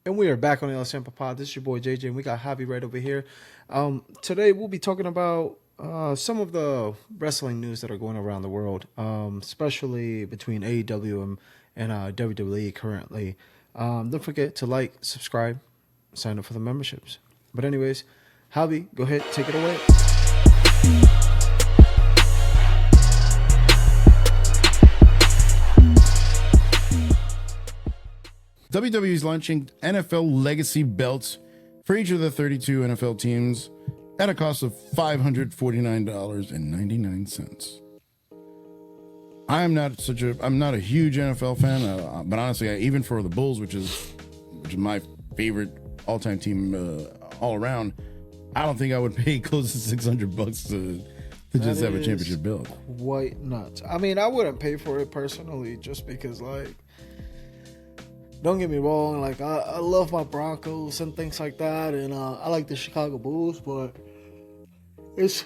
And we are back on the El Sampa Pod. This is your boy JJ, and we got Javi right over here. Today we'll be talking about some of the wrestling news that are going around the world, especially between AEW and WWE currently. Don't forget to like, subscribe, sign up for the memberships. But anyways, Javi, go ahead, take it away. WWE is launching NFL Legacy belts for each of the 32 NFL teams at a cost of $549.99. I'm not a huge NFL fan, but honestly, even for the Bulls, which is my favorite all-time team all around, I don't think I would pay close to $600 to just have a championship belt. Quite nuts. I mean, I wouldn't pay for it personally, just because don't get me wrong, I love my Broncos and things like that, and I like the Chicago Bulls, but it's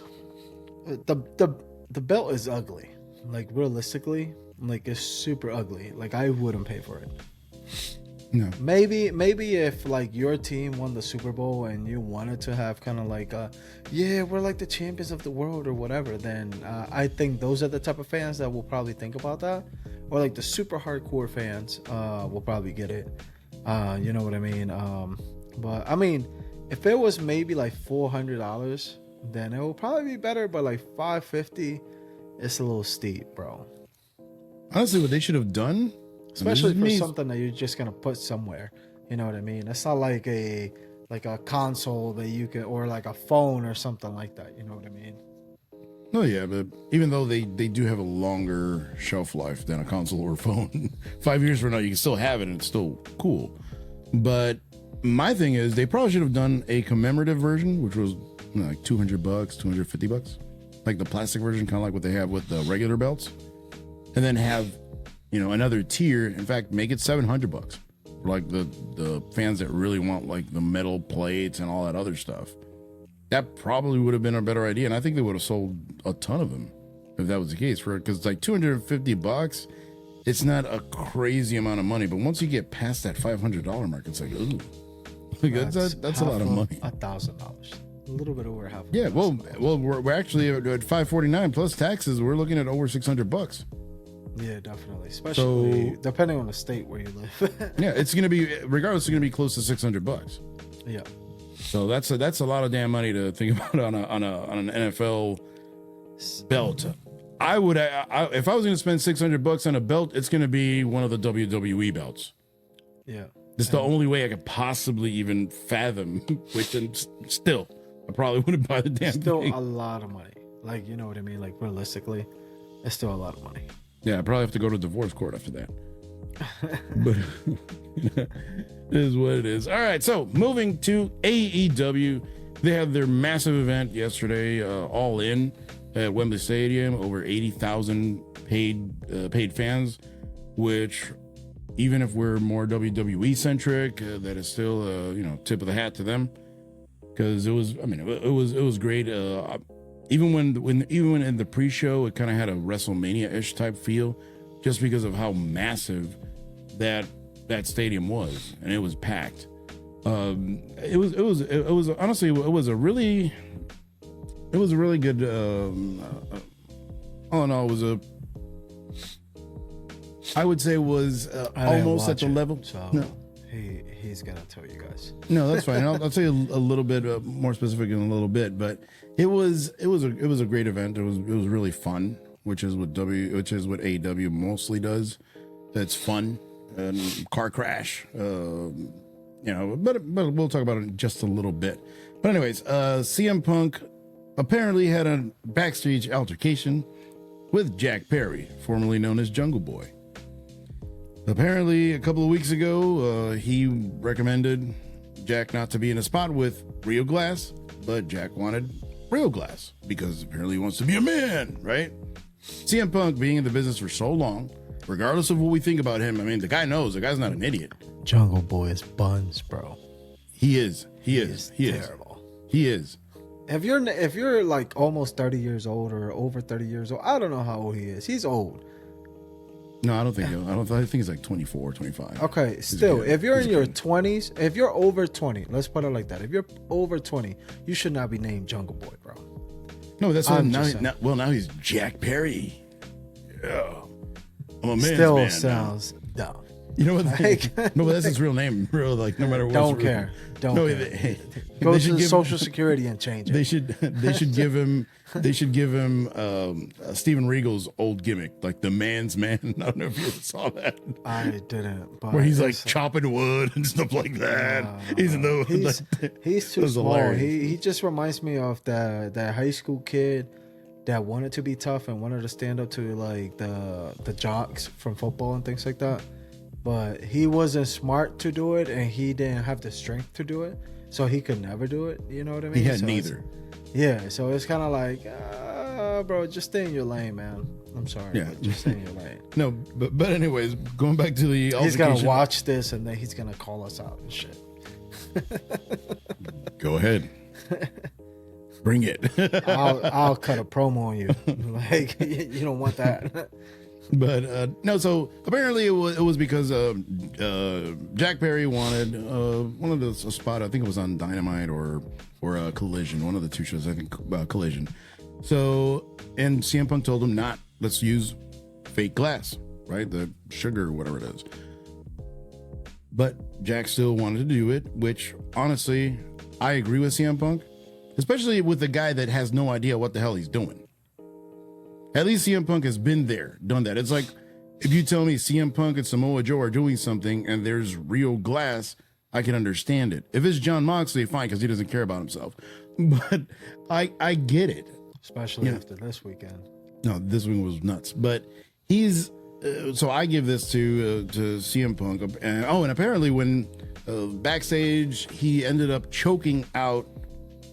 the belt is ugly. Realistically, it's super ugly. I wouldn't pay for it. No. Maybe if your team won the Super Bowl and you wanted to have kind of yeah, we're like the champions of the world or whatever, then I think those are the type of fans that will probably think about that. Or the super hardcore fans will probably get it. You know what I mean? But I mean, if it was maybe $400, then it will probably be better. But $550, it's a little steep, bro. Honestly, what they should have done, especially for something that you're just gonna put somewhere. You know what I mean? It's not like a console that you can, or a phone or something like that. You know what I mean? Oh yeah, but even though they do have a longer shelf life than a console or a phone, 5 years from now you can still have it and it's still cool. But my thing is, they probably should have done a commemorative version, which was $200, $250, like the plastic version, kind of like what they have with the regular belts, and then have another tier. In fact, make it $700 for the fans that really want the metal plates and all that other stuff. That probably would have been a better idea, and I think they would have sold a ton of them if that was the case. Because $250, it's not a crazy amount of money, but once you get past that $500 mark, it's ooh, that's a lot of money. $1,000, a little bit over half. Yeah, well, we're actually at $549 plus taxes. We're looking at over $600. Yeah, definitely, especially depending on the state where you live. Yeah, it's gonna be regardless. It's gonna be close to $600. Yeah. So that's a lot of damn money to think about on an NFL belt. I would if I was going to spend $600 on a belt, it's going to be one of the WWE belts. Yeah, it's the only way I could possibly even fathom. Which still, I probably wouldn't buy the damn thing. Still a lot of money. You know what I mean? Realistically, it's still a lot of money. Yeah, I probably have to go to divorce court after that. But it is what it is. All right, so moving to AEW, they had their massive event yesterday, All In at Wembley Stadium, over 80,000 paid fans, which even if we're more WWE centric, that is still tip of the hat to them, because it was great. Even when in the pre-show, it kind of had a WrestleMania-ish type feel, just because of how massive that stadium was, and it was packed. It was honestly, it was a really good. All in all, I would say it was almost at the level. So no. He's gonna tell you guys. No, that's fine. I'll tell you a little bit more specific in a little bit, but it was a great event. It was really fun, which is what AEW mostly does. It's fun and car crash, but we'll talk about it in just a little bit. But anyways, CM Punk apparently had a backstage altercation with Jack Perry, formerly known as Jungle Boy. Apparently, a couple of weeks ago, he recommended Jack not to be in a spot with real glass, but Jack wanted real glass because apparently he wants to be a man, right? CM Punk, being in the business for so long, regardless of what we think about him, I mean, the guy knows. The guy's not an idiot. Jungle Boy is buns, bro. He is. He is terrible. He is. If you're almost 30 years old or over 30 years old, I don't know how old he is. He's old. No, I don't think. I think it's like 24, 25. Okay, still, if you're in your 20s, if you're over 20, let's put it like that. If you're over 20, you should not be named Jungle Boy, bro. No, that's what now he's Jack Perry. Yeah, I'm a man's still man sounds dumb. You know what? No, that's his real name. Real, like, no matter what. Don't care. Don't care. Go to the Social Security and change it. They should give him Steven Regal's old gimmick, like the man's man. I don't know if you saw that. I didn't. But where he's like chopping wood and stuff like that. He's too small. He just reminds me of that high school kid that wanted to be tough and wanted to stand up to like the jocks from football and things like that. But he wasn't smart to do it, and he didn't have the strength to do it, so he could never do it. You know what I mean? He had neither. Yeah, so it's kind of like, bro, just stay in your lane, man. I'm sorry, but just stay in your lane. No, but anyways, going back to the he's gonna watch this, and then he's gonna call us out and shit. Go ahead, bring it. I'll cut a promo on you. Like, you don't want that. But no, so apparently it was because Jack Perry wanted one of the spot. I think it was on Dynamite or Collision, one of the two shows. I think Collision. So, and CM Punk told him not. Let's use fake glass, right? The sugar or whatever it is. But Jack still wanted to do it, which honestly, I agree with CM Punk, especially with the guy that has no idea what the hell he's doing. At least CM Punk has been there, done that. It's like if you tell me CM Punk and Samoa Joe are doing something and there's real glass, I can understand it. If it's Jon Moxley, fine, because he doesn't care about himself. But I get it. Especially after this weekend. No, this one was nuts. But he's... so I give this to CM Punk. And apparently when backstage, he ended up choking out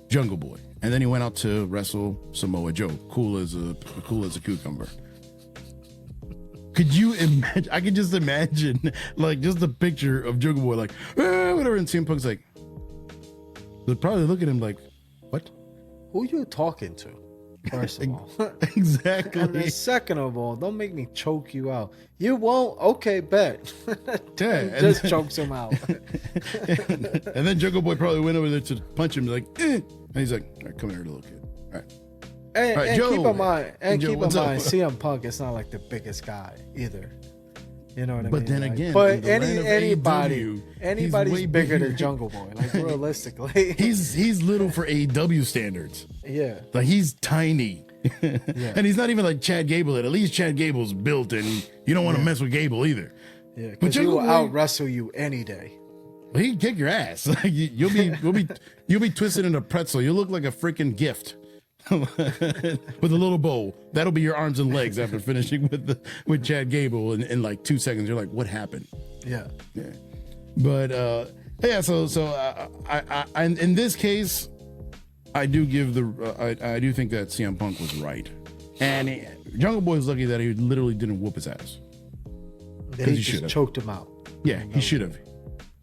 Jungle Boy. And then he went out to wrestle Samoa Joe, cool as a cucumber. Could you imagine? I could just imagine, like, just the picture of Jungle Boy, like, whatever, and CM Punk's like, they'll probably look at him like, what? Who you talking to? First of all, exactly. And then second of all, don't make me choke you out. You won't? Okay, bet. Just chokes him out. And then Jungle Boy probably went over there to punch him, like, And he's like, all right, come here, little kid. All right. And Joe, keep in mind, CM Punk is not like the biggest guy either. You know what I mean? But then again, but anybody's bigger than Jungle Boy. Like, realistically, he's little for AEW standards. Yeah, like he's tiny, and he's not even like Chad Gable. At least Chad Gable's built, and you don't want to mess with Gable either. Yeah, because he will out wrestle you any day. Well, he can kick your ass. Like you'll be twisted in a pretzel. You look like a freaking gift. With a little bowl. That'll be your arms and legs after finishing with Chad Gable in like 2 seconds. You're like, what happened? Yeah. But I in this case, I do think that CM Punk was right, and Jungle Boy is lucky that he literally didn't whoop his ass. He just choked him out. Yeah, he should have.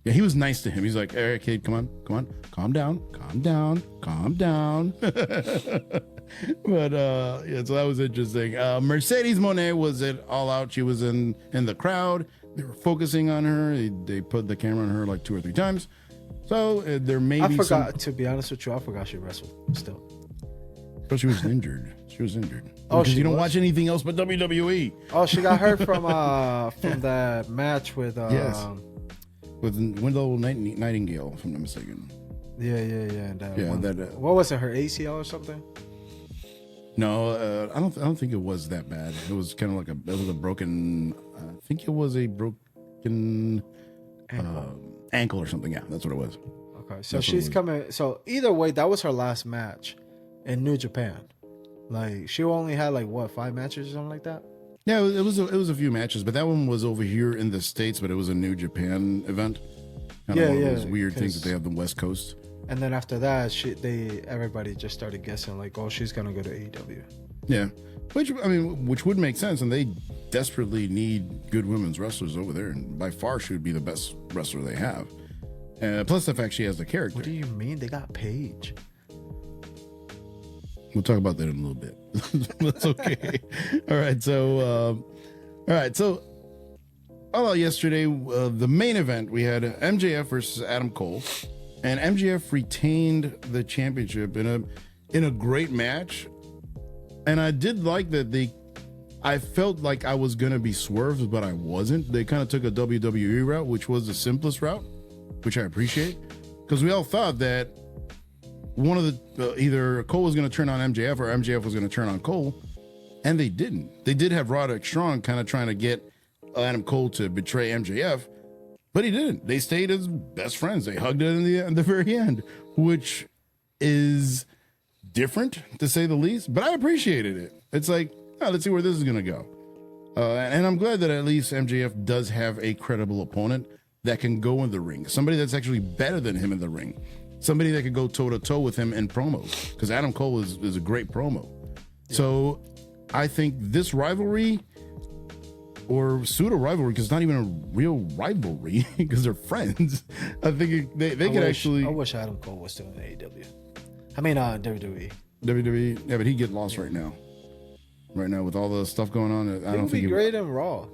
Yeah, he was nice to him. He's like, "Hey, kid, come on, calm down." But so that was interesting. Mercedes Moné was at All Out. She was in the crowd. They were focusing on her. They put the camera on her like 2 or 3 times. So there may be to be honest with you, I forgot she wrestled still. But she was injured. Oh, because you don't watch anything else but WWE. Oh, she got hurt from that match with with Wendell Nightingale, if I'm not mistaken. Yeah. What was it? Her ACL or something? No, I don't think it was that bad. It was kind of like a broken. I think it was a broken ankle or something. Yeah, that's what it was. Okay, so she's coming. So either way, that was her last match in New Japan. Like she only had like 5 matches or something like that. Yeah, it was a few matches, but that one was over here in the States, but it was a New Japan event. Kind of one of those weird things that they have the West Coast. And then after that, everybody just started guessing like, oh, she's gonna go to AEW. Yeah, which would make sense, and they desperately need good women's wrestlers over there, and by far she would be the best wrestler they have. Plus the fact she has the character. What do you mean? They got Paige. We'll talk about that in a little bit. That's okay. All right. So yesterday, the main event, we had MJF versus Adam Cole, and MJF retained the championship in a great match. And I did like that I felt like I was going to be swerved, but I wasn't. They kind of took a WWE route, which was the simplest route, which I appreciate, because we all thought that one of either Cole was going to turn on MJF or MJF was going to turn on Cole, and they didn't. They did have Roderick Strong kind of trying to get Adam Cole to betray MJF, but he didn't. They stayed as best friends. They hugged it in the very end, which is different to say the least, but I appreciated it. It's like, let's see where this is going to go. And I'm glad that at least MJF does have a credible opponent that can go in the ring. Somebody that's actually better than him in the ring. Somebody that could go toe-to-toe with him in promos. Because Adam Cole is a great promo. Yeah. So I think this rivalry, or pseudo-rivalry, because it's not even a real rivalry, because they're friends. I think they could actually... I wish Adam Cole was still in AEW. I mean, WWE. WWE, yeah, but he'd get lost right now. Right now, with all the stuff going on, I don't think he'll be great in Raw.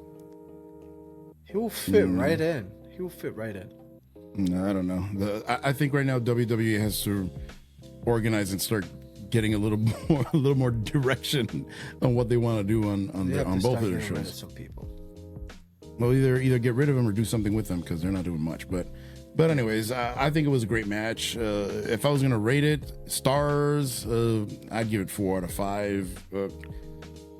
He will fit right in. He will fit right in. No, I don't know. I think right now WWE has to organize and start getting a little more direction on what they want to do on both of their shows. Some people. Well, either get rid of them or do something with them, because they're not doing much. But anyways, I think it was a great match. If I was gonna rate it stars, I'd give it 4 out of 5.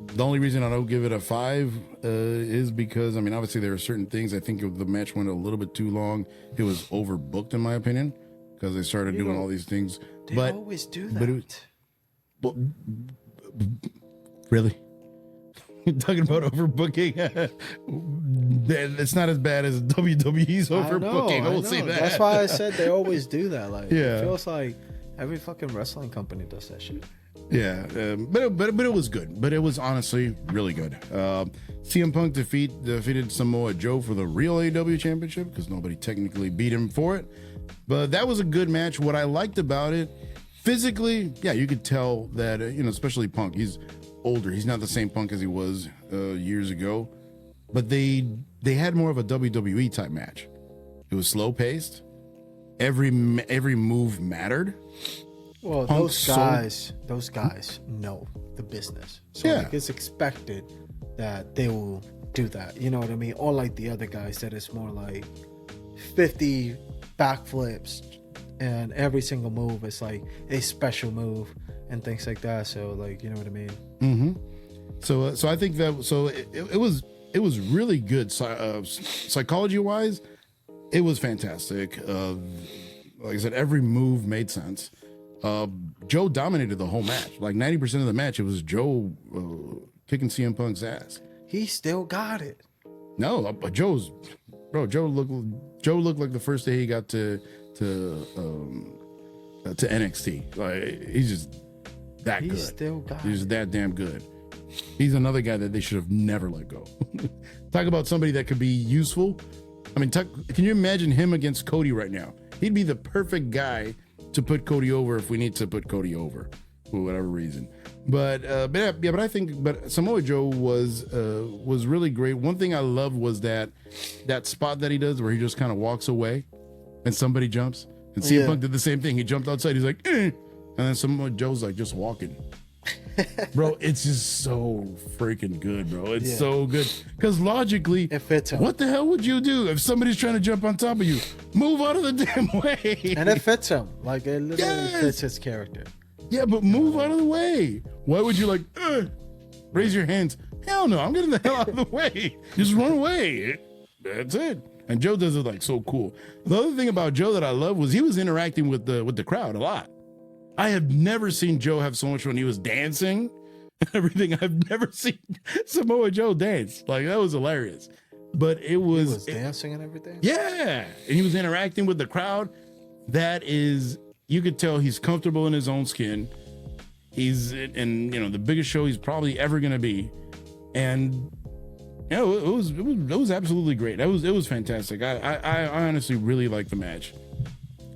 The only reason I don't give it a 5 is because, I mean, obviously there are certain things. I think the match went a little bit too long. It was overbooked, in my opinion, because they started doing all these things. They always do that. Really? You're talking about overbooking? It's not as bad as WWE's overbooking. I will say that. That's why I said they always do that. Like, it feels like every fucking wrestling company does that shit. Yeah, but it was good. But it was honestly really good. CM Punk defeated Samoa Joe for the real AEW championship, because nobody technically beat him for it. But that was a good match. What I liked about it, physically, yeah, you could tell that, especially Punk, he's older. He's not the same Punk as he was years ago. But they had more of a WWE type match. It was slow paced. Every move mattered. Well, those guys know the business. So like, it's expected that they will do that. You know what I mean? Unlike the other guys that it's more like 50 backflips and every single move is like a special move and things like that. So like, you know what I mean? Mm-hmm. So I think that, it was really good. Psychology wise, it was fantastic. Like I said, every move made sense. Joe dominated the whole match. Like 90% of the match, it was Joe kicking CM Punk's ass. He still got it. No, but Joe looked like the first day he got to NXT. Like, he's just that good. Still got He's it. that damn good. He's another guy that they should have never let go. Talk about somebody that could be useful. I mean, can you imagine him against Cody right now? He'd be the perfect guy to put Cody over if we need to put Cody over for whatever reason. But I think Samoa Joe was really great. One thing I loved was that spot that he does where he just kind of walks away and somebody jumps. And CM Punk did the same thing. He jumped outside. He's like, and then Samoa Joe's like just walking. Bro, it's just so freaking good, bro. It's so good. Because logically, it fits him. What the hell would you do if somebody's trying to jump on top of you? Move out of the damn way. And it fits him. Like, it literally fits his character. Yeah, but move out of the way. Why would you raise your hands? Hell no, I'm getting the hell out of the way. Just run away. That's it. And Joe does it like so cool. The other thing about Joe that I love was he was interacting with the crowd a lot. I have never seen Joe have so much fun. He was dancing and everything. I've never seen Samoa Joe dance. Like, that was hilarious. But he was dancing and everything? Yeah. And he was interacting with the crowd. That is, you could tell he's comfortable in his own skin. He's in, the biggest show he's probably ever going to be. And, it was absolutely great. It was fantastic. I honestly really liked the match.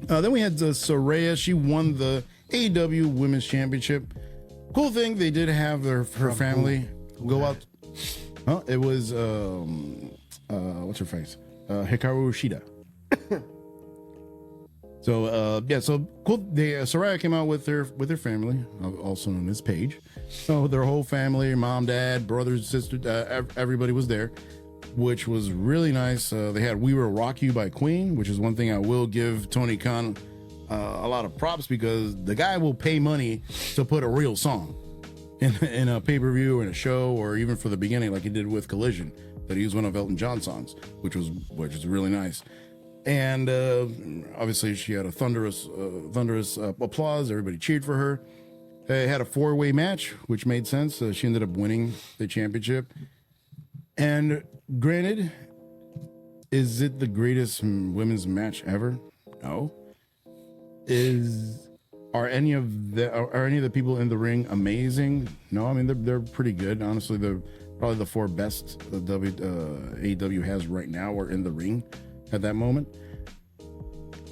Then we had Saraya. She won the AEW Women's Championship. Cool thing, they did have her family go out. It was what's her face? Hikaru Shida. So so cool. Soraya came out with their family, also known as Paige. So their whole family, mom, dad, brothers, sisters, everybody was there, which was really nice. They had "We Will Rock You" by Queen, which is one thing I will give Tony Khan a lot of props, because the guy will pay money to put a real song in a pay-per-view or in a show, or even for the beginning, like he did with Collision, that he used one of Elton John's songs, which is really nice. And obviously she had a thunderous applause. Everybody cheered for her. They had a 4-way match, which made sense. She ended up winning the championship. And granted, is it the greatest women's match ever? No. Are any of the people in the ring amazing? No, I mean they're pretty good. Honestly, they're probably the 4 best AEW has right now are in the ring at that moment.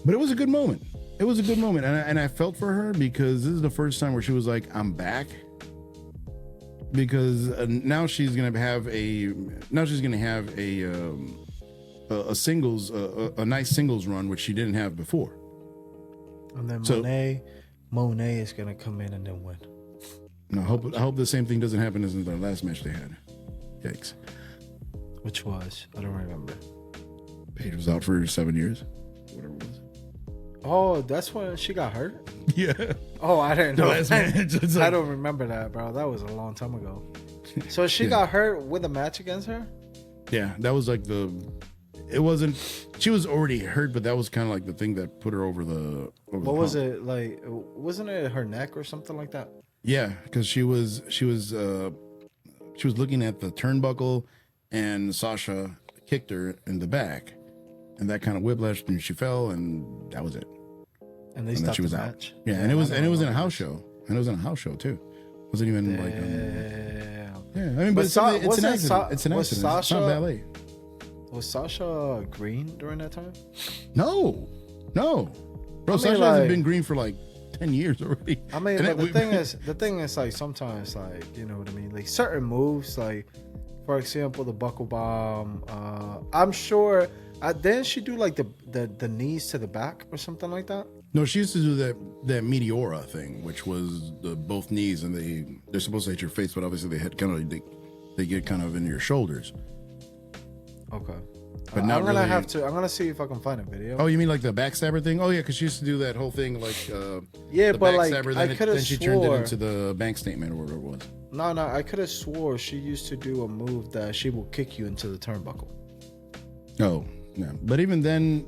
But it was a good moment. It was a good moment, and I felt for her, because this is the first time where she was like, "I'm back." Because now she's gonna have a singles a nice singles run, which she didn't have before. And then Monet is gonna come in and then win. No, I hope the same thing doesn't happen as in the last match they had. Yikes. Which was? I don't remember. Paige was out for 7 years. Whatever it was. Oh, that's when she got hurt? Yeah. Oh, I didn't know. The last match. I don't remember that, bro. That was a long time ago. So she got hurt with a match against her? Yeah, that was like it wasn't, she was already hurt, but that was kind of like the thing that put her over the what was it like? Wasn't it her neck or something like that? Yeah, because she was looking at the turnbuckle, and Sasha kicked her in the back, and that kind of whiplashed, and she fell, and that was it. And they stopped the match. Yeah, and it was in a house show, too. It wasn't even like. Yeah, I mean, but it's an accident. It's an accident. It's not ballet. Was Sasha green during that time? No. Bro, Sasha hasn't been green for like 10 years already. I mean, but the thing is like sometimes, like, you know what I mean, like certain moves, like for example the buckle bomb. I'm sure. Didn't she do like the knees to the back or something like that? No, she used to do that Meteora thing, which was both knees, and they're supposed to hit your face, but obviously they hit they get kind of into your shoulders. Okay. But I'm gonna see if I can find a video. Oh, you mean like the backstabber thing? Oh yeah, because she used to do that whole thing like yeah, the but backstabber, like then she turned it into the bank statement or whatever it was. No, I could have swore she used to do a move that she will kick you into the turnbuckle. Oh, yeah. But even then,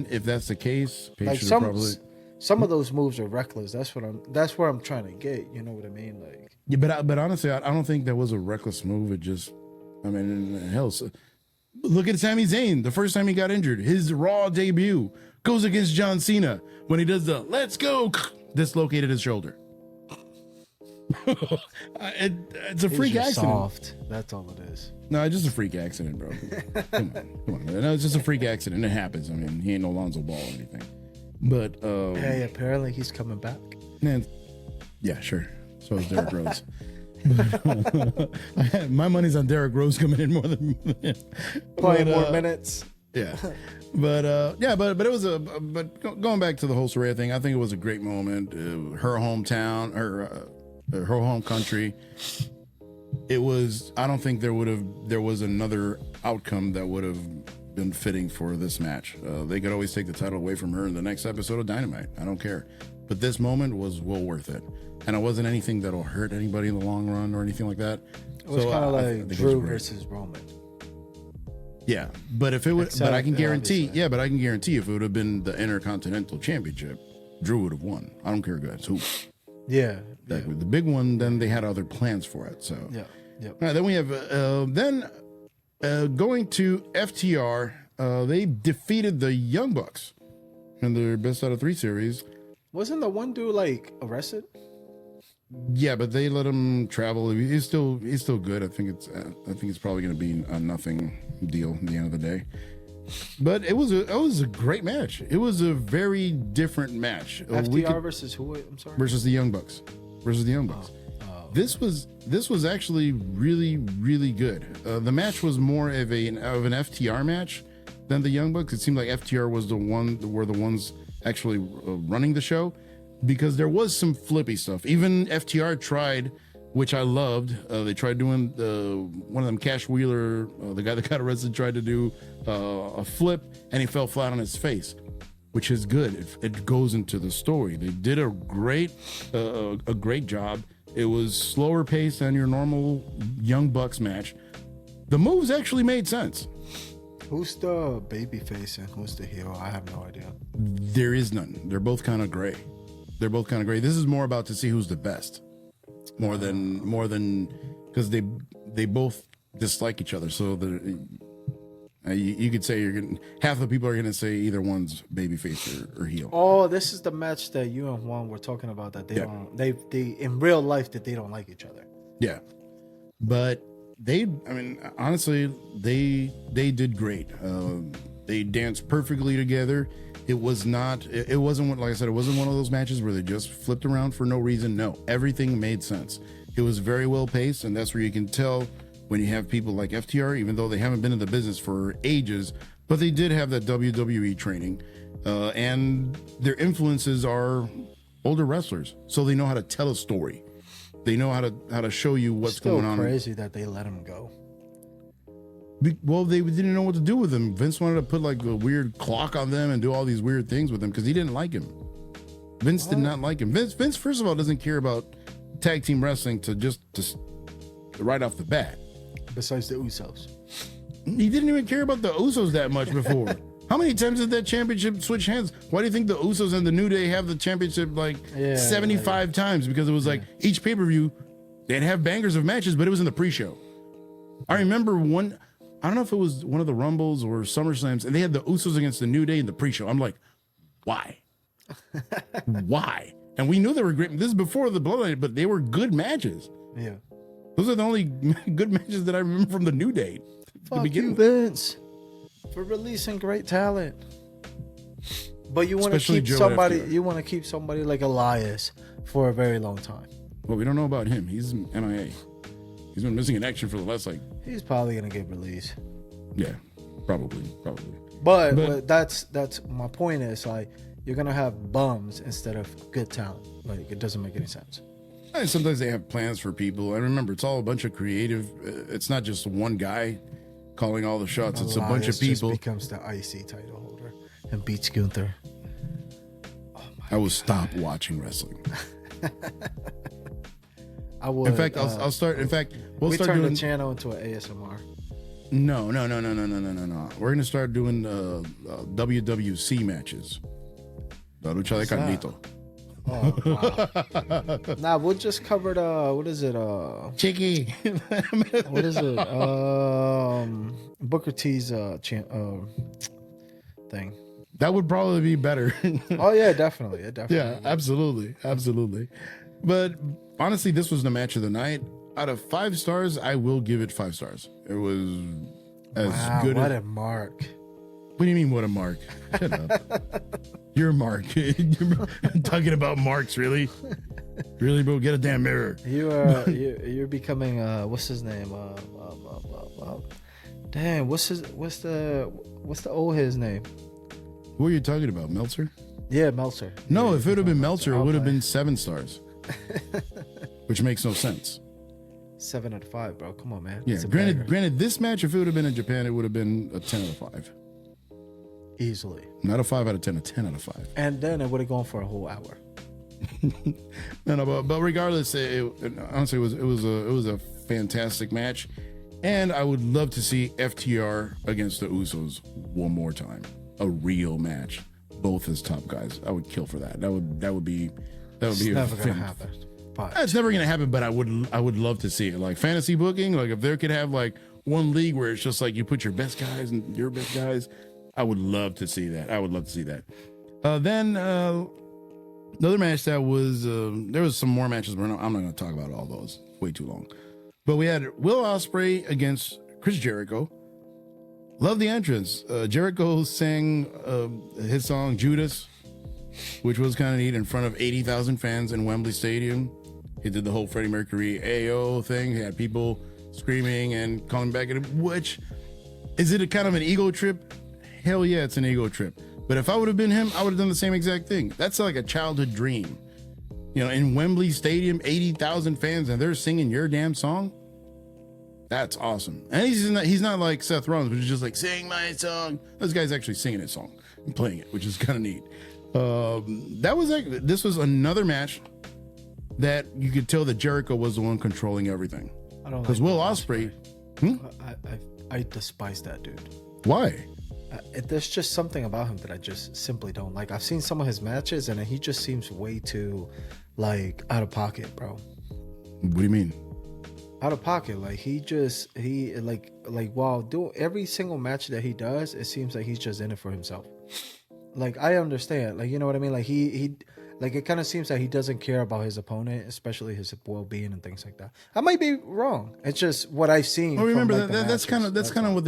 if that's the case, like some of those moves are reckless. That's where I'm trying to get. You know what I mean? Like yeah, but honestly, I don't think that was a reckless move. It just, I mean, hell. Look at Sami Zayn. The first time he got injured, his Raw debut goes against John Cena when he does the "Let's go," dislocated his shoulder. It's a freak accident. Soft. That's all it is. No, it's just a freak accident, bro. Come on. No, it's just a freak accident. It happens. I mean, he ain't no Lonzo Ball or anything. But hey, apparently he's coming back. Man, yeah, sure. So is Derrick Rose. My money's on Derrick Rose coming in more than playing more minutes. Yeah, but it was but going back to the whole Saraya thing, I think it was a great moment. Her hometown, her home country. It was. I don't think there was another outcome that would have been fitting for this match. They could always take the title away from her in the next episode of Dynamite. I don't care, but this moment was well worth it. And it wasn't anything that'll hurt anybody in the long run or anything like that. It was kind of like Drew versus Roman. Yeah, but if it would, but I can guarantee, if it would have been the Intercontinental Championship, Drew would have won. I don't care, guys. Who? Yeah. The big one. Then they had other plans for it. So yeah. All right, then we have going to FTR. They defeated the Young Bucks in their best out of 3 series. Wasn't the one dude like arrested? Yeah, but they let him travel. He's still good. I think it's probably going to be a nothing deal at the end of the day. But it was a great match. It was a very different match. FTR versus who? I'm sorry. Versus the Young Bucks. This was actually really, really good. The match was more of an FTR match than the Young Bucks. It seemed like FTR were the ones actually running the show, because there was some flippy stuff. Even FTR tried, which I loved. They tried doing one of them, Cash Wheeler, the guy that got arrested, tried to do a flip, and he fell flat on his face, which is good. It goes into the story. They did a great job. It was slower paced than your normal Young Bucks match. The moves actually made sense. Who's the baby face and who's the heel? I have no idea. There is none. They're both kind of gray. This is more about to see who's the best, more than because they both dislike each other. So you could say half the people are gonna say either one's babyface or heel. Oh, this is the match that you and Juan were talking about, that they in real life that they don't like each other. Yeah, but honestly, they did great. They danced perfectly together. It wasn't like I said, it wasn't one of those matches where they just flipped around for no reason. No, everything made sense. It was very well paced, and that's where you can tell when you have people like FTR, even though they haven't been in the business for ages, but they did have that WWE training, and their influences are older wrestlers, so they know how to tell a story. They know how to show you what's going on. Crazy that they let him go. Well, they didn't know what to do with him. Vince wanted to put like a weird clock on them and do all these weird things with him because he didn't like him. Vince did not like him. Vince, first of all, doesn't care about tag team wrestling to right off the bat. Besides the Usos. He didn't even care about the Usos that much before. How many times did that championship switch hands? Why do you think the Usos and the New Day have the championship 75 times? Because it was like each pay-per-view, they'd have bangers of matches, but it was in the pre-show. I remember one, I don't know if it was one of the Rumbles or SummerSlams, and they had the Usos against the New Day in the pre-show. I'm like, why? Why? And we knew they were great. This is before the Bloodline, but they were good matches. Yeah. Those are the only good matches that I remember from the New Day. Fuck you, Vince, for releasing great talent. But you want to keep somebody. You want to keep somebody like Elias for a very long time. Well, we don't know about him. He's MIA. He's been missing in action for the last He's probably gonna get released. Yeah, probably. But that's my point. Is like you're gonna have bums instead of good talent. Like it doesn't make any sense. And sometimes they have plans for people. And remember, it's all a bunch of creative. It's not just one guy calling all the shots. It's a bunch of people. Just becomes the IC title holder and beats Gunther. I will stop watching wrestling. I would. In fact, I'll start. In fact, we'll start turn doing the channel into an ASMR. No. We're gonna start doing WWC matches. La lucha de carnito. Oh, wow. Nah, we'll just cover the, what is it? Chicky. What is it? Booker T's thing. That would probably be better. Oh yeah, definitely. Yeah, absolutely. But honestly, this was the match of the night. Out of 5 stars, I will give it 5 stars. It was as good. What a mark. What do you mean, what a mark? Shut up. You're a mark. You're talking about marks, really? Really, bro? Get a damn mirror. You're becoming what's his name? Damn, what's the old his name? Who are you talking about? Meltzer? Yeah, Meltzer. No, if it would have been Meltzer, it would have been 7 stars. Which makes no sense. 7 out of 5, bro. Come on, man. Yeah, granted, this match, if it would have been in Japan, it would have been a 10 out of 5. Easily. Not a 5 out of 10, a 10 out of 5. And then it would have gone for a whole hour. No, but regardless, honestly, it was a fantastic match, and I would love to see FTR against the Usos one more time, a real match, both as top guys. I would kill for that. That would be. It's never gonna happen. It's never gonna happen, but I would love to see it. Like fantasy booking, like if there could have like one league where it's just like you put your best guys and your best guys. I would love to see that. Then another match that was there was some more matches, but I'm not going to talk about all those. Way too long. But we had Will Ospreay against Chris Jericho. Love the entrance. Jericho sang his song Judas, which was kind of neat in front of 80,000 fans in Wembley Stadium. He did the whole Freddie Mercury AO thing. He had people screaming and calling back at him, which, is it a kind of an ego trip? Hell yeah, it's an ego trip. But if I would have been him, I would have done the same exact thing. That's like a childhood dream. You know, in Wembley Stadium, 80,000 fans, and they're singing your damn song. That's awesome. And he's not like Seth Rollins, which is just like, sing my song. This guy's actually singing his song and playing it, which is kind of neat. This was another match that you could tell that Jericho was the one controlling everything. I don't because like Will Ospreay. I despise that dude. Why? There's just something about him that I just simply don't like. I've seen some of his matches, and he just seems way too, like, out of pocket, bro. What do you mean? Out of pocket, like while doing every single match that he does, it seems like he's just in it for himself. Like, I understand, like, you know what I mean? Like he like, it kind of seems like he doesn't care about his opponent, especially his well-being and things like that. I might be wrong. It's just what I've seen. Well, remember from, like, that's kind of what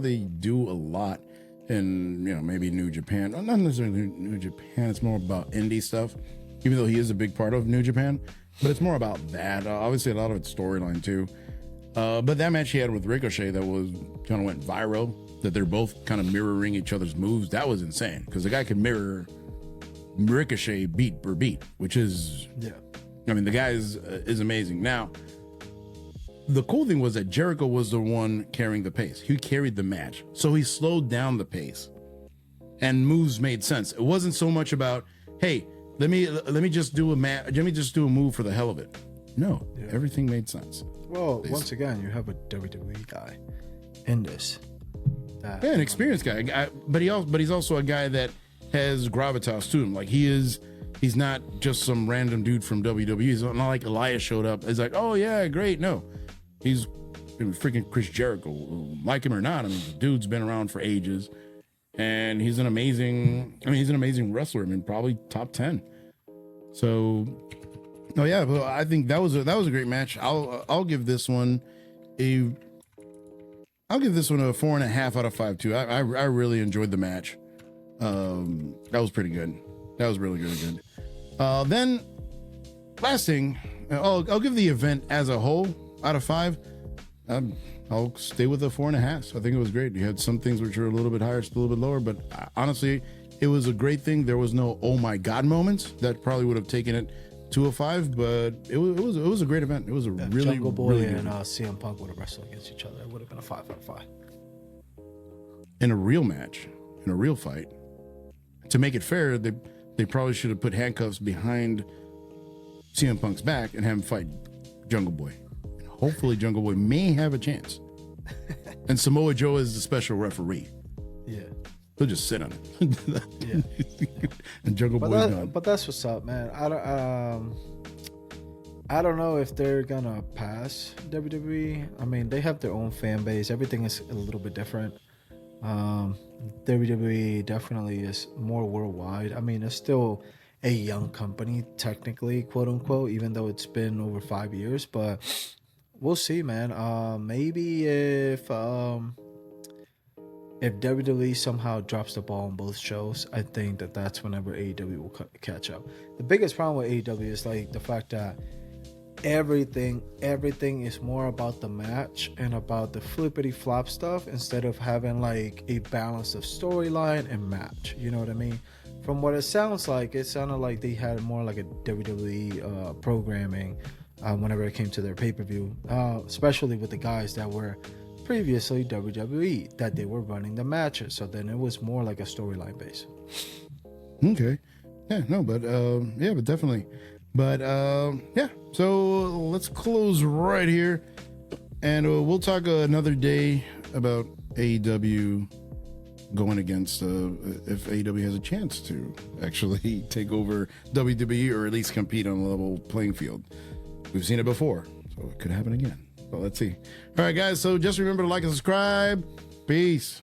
they do a lot in, you know, maybe New Japan. Not necessarily New Japan. It's more about indie stuff, even though he is a big part of New Japan. But it's more about that. Obviously, a lot of it's storyline too. But that match he had with Ricochet that was kind of went viral, that they're both kind of mirroring each other's moves. That was insane because the guy could mirror Ricochet beat per beat, which is, yeah. I mean, the guy is amazing. Now, the cool thing was that Jericho was the one carrying the pace. He carried the match, so he slowed down the pace, and moves made sense. It wasn't so much about, hey, let me just do a move for the hell of it. No, yeah. Everything made sense. Well, once again, you have a WWE guy in this. An experienced guy, but he's also a guy that has gravitas to him. Like, he's not just some random dude from WWE. He's not like Elias showed up. It's like, oh yeah, great. No, he's freaking Chris Jericho. Like him or not, I mean, the dude's been around for ages, and he's an amazing wrestler. I mean, probably top 10. So, oh yeah, but I think that was a great match. I'll give this one a 4.5 out of 5 too. I really enjoyed the match. That was pretty good. That was really, really good. Then last thing, I'll give the event as a whole out of 5. I'll stay with a 4.5. I think it was great. You had some things which are a little bit higher, still a little bit lower, but honestly, it was a great thing. There was no oh my god moments that probably would have taken it to a 5, but it was a great event. It was a really Jungle Boy really and CM Punk would have wrestled against each other. It would have been a 5 out of 5. In a real match, in a real fight. To make it fair, they probably should have put handcuffs behind CM Punk's back and have him fight Jungle Boy. And hopefully Jungle Boy may have a chance. And Samoa Joe is the special referee. Yeah. He'll just sit on it. Yeah. And Jungle Boy's gone. But that's what's up, man. I don't know if they're gonna pass WWE. I mean, they have their own fan base. Everything is a little bit different. WWE definitely is more worldwide. I mean, it's still a young company, technically, quote unquote, even though it's been over 5 years. But we'll see, man. Maybe if WWE somehow drops the ball on both shows, I think that's whenever AEW will catch up. The biggest problem with AEW is like the fact that everything is more about the match and about the flippity flop stuff instead of having like a balance of storyline and match. You know what I mean? From what it sounds like, it sounded like they had more like a WWE programming whenever it came to their pay-per-view, especially with the guys that were previously WWE, that they were running the matches. So then it was more like a storyline base. Okay. Yeah, no, but but definitely. But yeah, so let's close right here, and we'll talk another day about AEW going against if AEW has a chance to actually take over WWE or at least compete on a level playing field. We've seen it before, so it could happen again. But let's see. All right, guys. So just remember to like and subscribe. Peace.